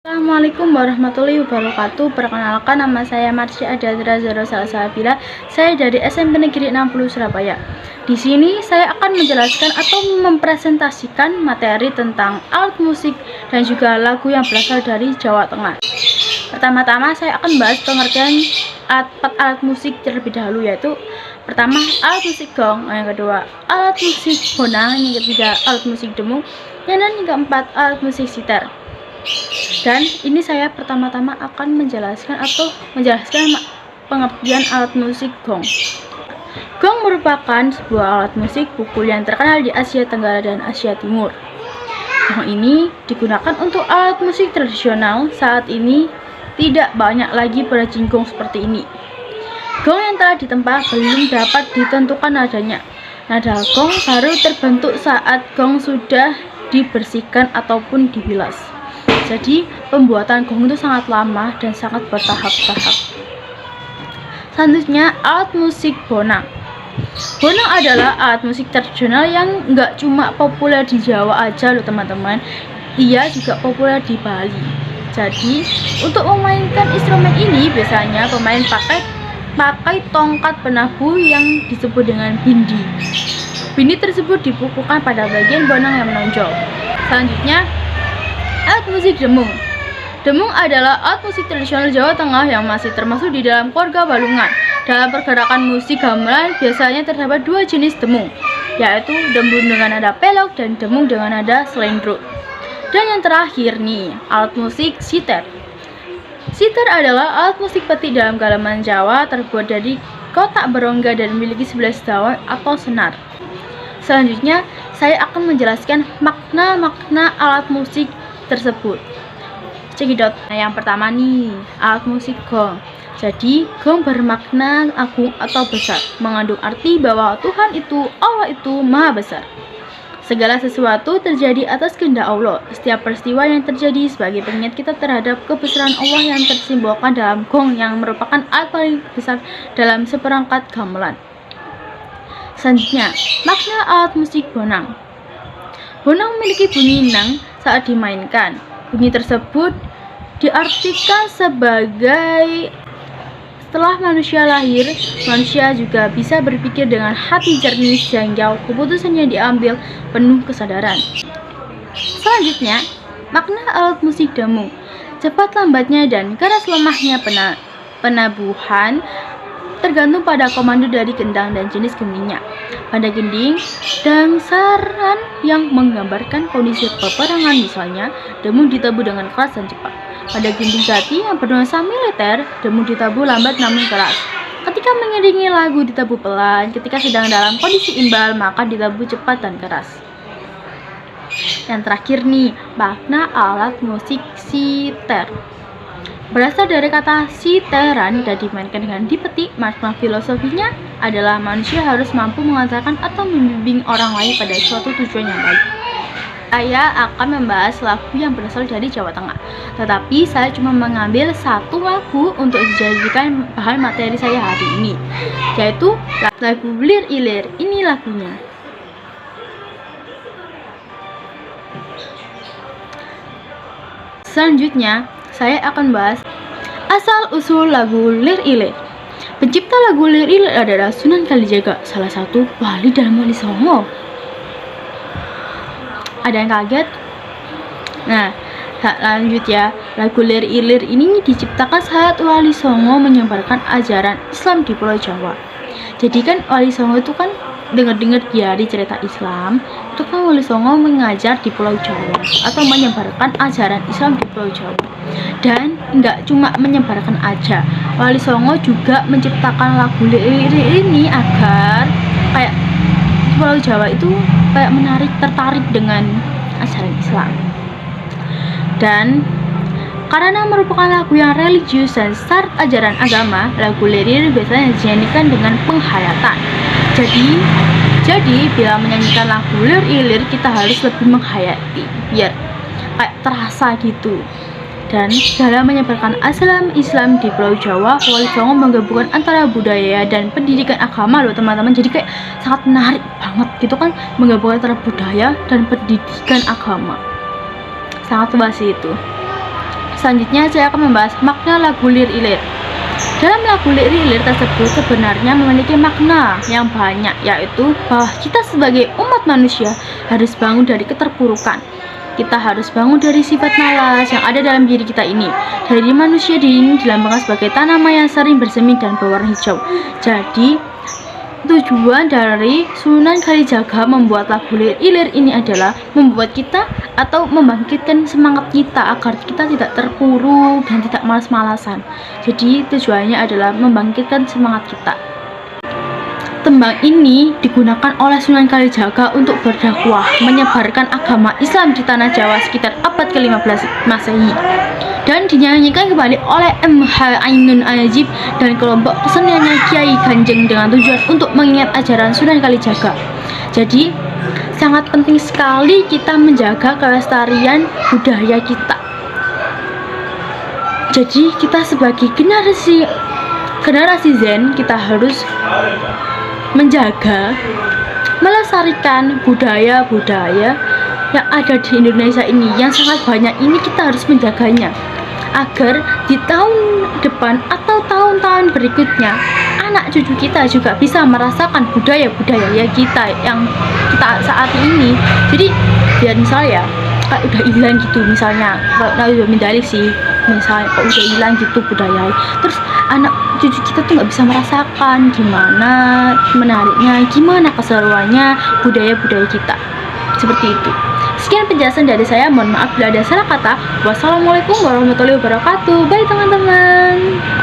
Assalamualaikum warahmatullahi wabarakatuh. Perkenalkan, nama saya Marsya Adadra Zahra Salsabila. Saya dari SMP Negeri 60 Surabaya. Di sini saya akan menjelaskan atau mempresentasikan materi tentang alat musik dan juga lagu yang berasal dari Jawa Tengah. Pertama-tama saya akan bahas pengertian alat musik terlebih dahulu, yaitu pertama alat musik gong, yang kedua alat musik bonang, yang ketiga alat musik demung, dan yang keempat alat musik sitar. Dan ini saya pertama-tama akan menjelaskan pengertian alat musik gong. Gong merupakan sebuah alat musik pukul yang terkenal di Asia Tenggara dan Asia Timur. Gong ini digunakan untuk alat musik tradisional. Saat ini tidak banyak lagi perajin gong seperti ini. Gong yang telah ditempa belum dapat ditentukan nadanya. Nada gong baru terbentuk saat gong sudah dibersihkan ataupun dibilas. Jadi pembuatan gong itu sangat lama dan sangat bertahap-tahap. Selanjutnya alat musik bonang. Bonang adalah alat musik tradisional yang nggak cuma populer di Jawa aja loh teman-teman, ia juga populer di Bali. Jadi untuk memainkan instrumen ini biasanya pemain pakai tongkat penabuh yang disebut dengan bindi. Bindi tersebut dipukulkan pada bagian bonang yang menonjol. Selanjutnya alat musik demung. Demung adalah alat musik tradisional Jawa Tengah yang masih termasuk di dalam keluarga balungan. Dalam pergerakan musik gamelan biasanya terdapat dua jenis demung, yaitu demung dengan nada pelok dan demung dengan nada slendro. Dan yang terakhir nih, alat musik sitar. Sitar adalah alat musik petik dalam galaman Jawa, terbuat dari kotak berongga dan memiliki 11 daun atau senar. Selanjutnya, saya akan menjelaskan makna-makna alat musik tersebut. Cekidot. Nah, yang pertama nih, alat musik gong. Jadi, gong bermakna agung atau besar, mengandung arti bahwa Tuhan itu, Allah itu maha besar. Segala sesuatu terjadi atas kehendak Allah. Setiap peristiwa yang terjadi sebagai pengingat kita terhadap kebesaran Allah yang tersimbolkan dalam gong yang merupakan alat paling besar dalam seperangkat gamelan. Selanjutnya, makna alat musik bonang. Bonang memiliki bunyi nang saat dimainkan. Bunyi tersebut diartikan sebagai setelah manusia lahir, manusia juga bisa berpikir dengan hati jernih sehingga keputusannya diambil penuh kesadaran. Selanjutnya, makna alat musik demung. Cepat lambatnya dan keras lemahnya penabuhan tergantung pada komando dari gendang dan jenis gendingnya. Pada gending dangsaran yang menggambarkan kondisi peperangan, misalnya, demung ditabuh dengan keras dan cepat. Pada gending jati yang bernuansa militer, demung ditabuh lambat namun keras. Ketika mengiringi lagu ditabuh pelan, ketika sedang dalam kondisi imbal maka ditabuh cepat dan keras. Yang terakhir nih, makna alat musik sitar. Berasal dari kata siteran dan dimainkan dengan dipetik. Makna filosofinya adalah manusia harus mampu mengantarkan atau membimbing orang lain pada suatu tujuan yang baik. Saya akan membahas lagu yang berasal dari Jawa Tengah, tetapi saya cuma mengambil satu lagu untuk dijadikan bahan materi saya hari ini, yaitu lagu Lir Ilir. Ini lagunya. Selanjutnya, saya akan bahas asal-usul lagu Lir Ilir. Pencipta lagu Lir Ilir adalah Sunan Kalijaga, salah satu wali dalam Wali Songo. Ada yang kaget? Nah, lanjut ya. Lagu Lir Ilir ini diciptakan saat Wali Songo menyebarkan ajaran Islam di Pulau Jawa. Jadi kan Wali Songo itu kan dengar-dengar dari cerita Islam, itu kan Wali Songo mengajar di Pulau Jawa atau menyebarkan ajaran Islam di Pulau Jawa. Dan nggak cuma menyebarkan aja, Wali Songo juga menciptakan lagu Lir Ilir ini agar kayak Pulau Jawa itu kayak tertarik dengan ajaran Islam. Dan karena merupakan lagu yang religius dan syarat ajaran agama, lagu Lir Ilir biasanya dinyanyikan dengan penghayatan. Jadi bila menyanyikan lagu Lir Ilir kita harus lebih menghayati biar kayak terasa gitu. Dan dalam menyebarkan Islam di Pulau Jawa, Wali Songo menggabungkan antara budaya dan pendidikan agama loh teman-teman. Jadi kayak sangat menarik banget gitu kan, menggabungkan antara budaya dan pendidikan agama. Sangat luas itu. selanjutnya saya akan membahas makna lagu Lir Ilir. Dalam lagu Lir Ilir tersebut sebenarnya memiliki makna yang banyak, yaitu bahwa kita sebagai umat manusia harus bangun dari keterpurukan. Kita harus bangun dari sifat malas yang ada dalam diri kita ini. Dari manusia ini dilambangkan sebagai tanaman yang sering bersemi dan berwarna hijau. Jadi tujuan dari Sunan Kalijaga membuat lagu Lir Ilir ini adalah membuat kita atau membangkitkan semangat kita agar kita tidak terpuruk dan tidak malas-malasan. Jadi tujuannya adalah membangkitkan semangat kita. Tembang ini digunakan oleh Sunan Kalijaga untuk berdakwah menyebarkan agama Islam di tanah Jawa sekitar abad ke-15 Masehi, dan dinyanyikan kembali oleh MH Ainun Ajib dan kelompok keseniannya Kiai Ganjeng dengan tujuan untuk mengingat ajaran Sunan Kalijaga. Jadi sangat penting sekali kita menjaga kelestarian budaya kita. Jadi kita sebagai generasi Zen, kita harus menjaga, melestarikan budaya-budaya yang ada di Indonesia ini, yang sangat banyak ini. Kita harus menjaganya agar di tahun depan atau tahun-tahun berikutnya anak cucu kita juga bisa merasakan budaya-budaya ya kita yang kita saat ini. Jadi biar misalnya kalau udah hilang gitu, misalnya kalau udah mendalik sih, misalnya kalau udah hilang gitu budaya, terus anak cucu kita tuh nggak bisa merasakan gimana menariknya, gimana keseruannya budaya-budaya kita. Seperti itu. Sekian penjelasan dari saya, mohon maaf bila ada salah kata. Wassalamualaikum warahmatullahi wabarakatuh. Bye teman-teman.